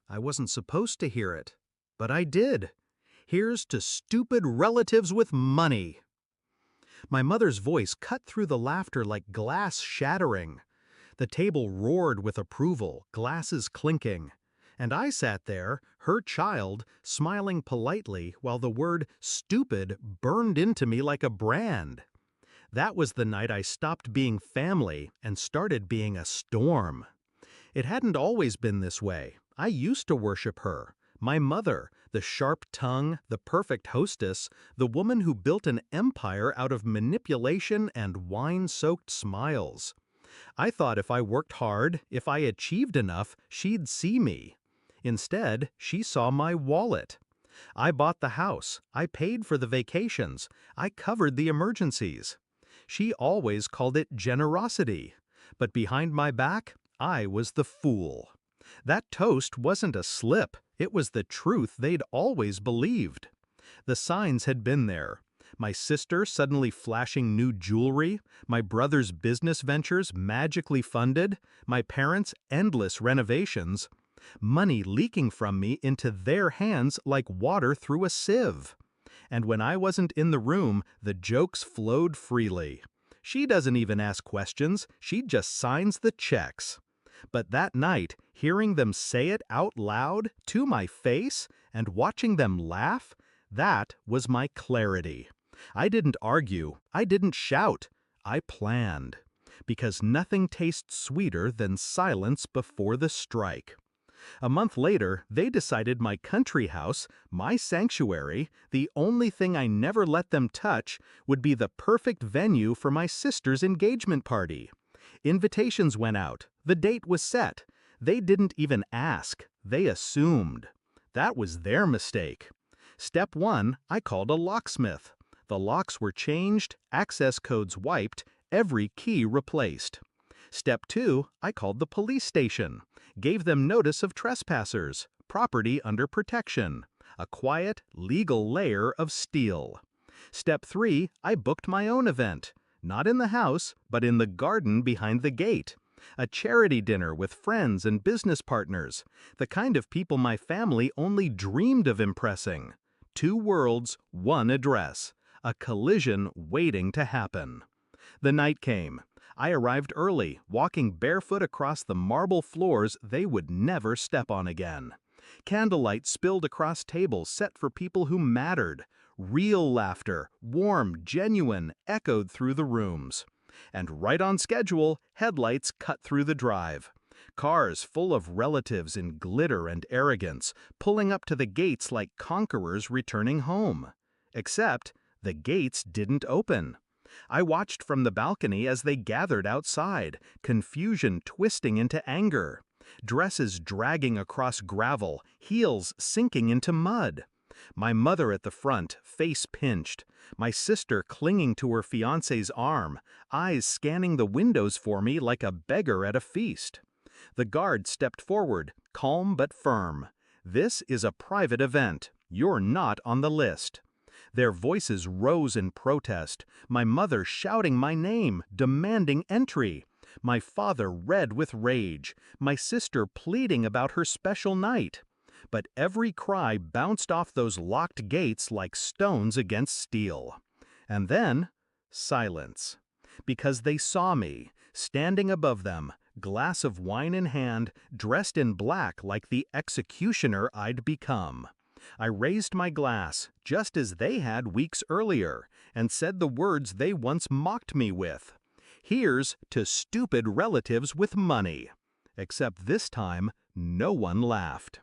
I wasn't supposed to hear it, but I did. Here's to stupid relatives with money. My mother's voice cut through the laughter like glass shattering. The table roared with approval, glasses clinking. And I sat there, her child, smiling politely while the word stupid burned into me like a brand. That was the night I stopped being family and started being a storm. It hadn't always been this way. I used to worship her. My mother, the sharp tongue, the perfect hostess, the woman who built an empire out of manipulation and wine-soaked smiles. I thought if I worked hard, if I achieved enough, she'd see me. Instead, she saw my wallet. I bought the house, I paid for the vacations, I covered the emergencies. She always called it generosity. But behind my back, I was the fool. That toast wasn't a slip, it was the truth they'd always believed. The signs had been there. My sister suddenly flashing new jewelry, my brother's business ventures magically funded, my parents' endless renovations. Money leaking from me into their hands like water through a sieve. And when I wasn't in the room, the jokes flowed freely. She doesn't even ask questions, she just signs the checks. But that night, hearing them say it out loud, to my face, and watching them laugh, that was my clarity. I didn't argue, I didn't shout, I planned. Because nothing tastes sweeter than silence before the strike. A month later, they decided my country house, my sanctuary, the only thing I never let them touch, would be the perfect venue for my sister's engagement party. Invitations went out. The date was set. They didn't even ask. They assumed. That was their mistake. Step 1, I called a locksmith. The locks were changed, access codes wiped, every key replaced. Step 2, I called the police station. Gave them notice of trespassers, property under protection. A quiet, legal layer of steel. Step 3, I booked my own event. Not in the house, but in the garden behind the gate. A charity dinner with friends and business partners, the kind of people my family only dreamed of impressing. 2 worlds, 1 address. A collision waiting to happen. The night came. I arrived early, walking barefoot across the marble floors they would never step on again. Candlelight spilled across tables set for people who mattered. Real laughter, warm, genuine, echoed through the rooms. And right on schedule, headlights cut through the drive. Cars full of relatives in glitter and arrogance, pulling up to the gates like conquerors returning home. Except, the gates didn't open. I watched from the balcony as they gathered outside, confusion twisting into anger. Dresses dragging across gravel, heels sinking into mud. My mother at the front, face pinched. My sister clinging to her fiancé's arm, eyes scanning the windows for me like a beggar at a feast. The guard stepped forward, calm but firm. This is a private event. You're not on the list. Their voices rose in protest, my mother shouting my name, demanding entry. My father red with rage, my sister pleading about her special night. But every cry bounced off those locked gates like stones against steel. And then, silence. Because they saw me, standing above them, glass of wine in hand, dressed in black like the executioner I'd become. I raised my glass, just as they had weeks earlier, and said the words they once mocked me with. Here's to stupid relatives with money. Except this time, no one laughed.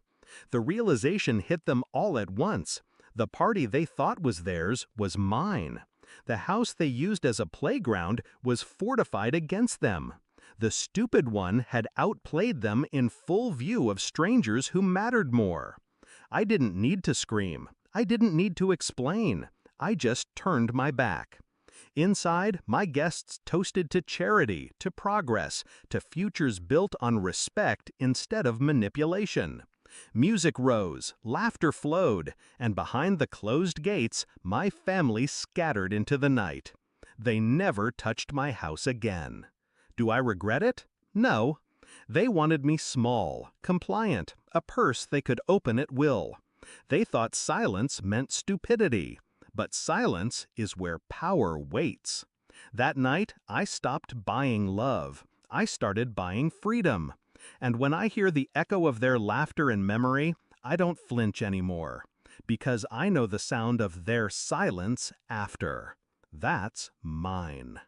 The realization hit them all at once. The party they thought was theirs was mine. The house they used as a playground was fortified against them. The stupid one had outplayed them in full view of strangers who mattered more. I didn't need to scream. I didn't need to explain. I just turned my back. Inside, my guests toasted to charity, to progress, to futures built on respect instead of manipulation. Music rose, laughter flowed, and behind the closed gates, my family scattered into the night. They never touched my house again. Do I regret it? No. They wanted me small, compliant, a purse they could open at will. They thought silence meant stupidity, but silence is where power waits. That night, I stopped buying love. I started buying freedom. And when I hear the echo of their laughter in memory, I don't flinch anymore, because I know the sound of their silence after. That's mine.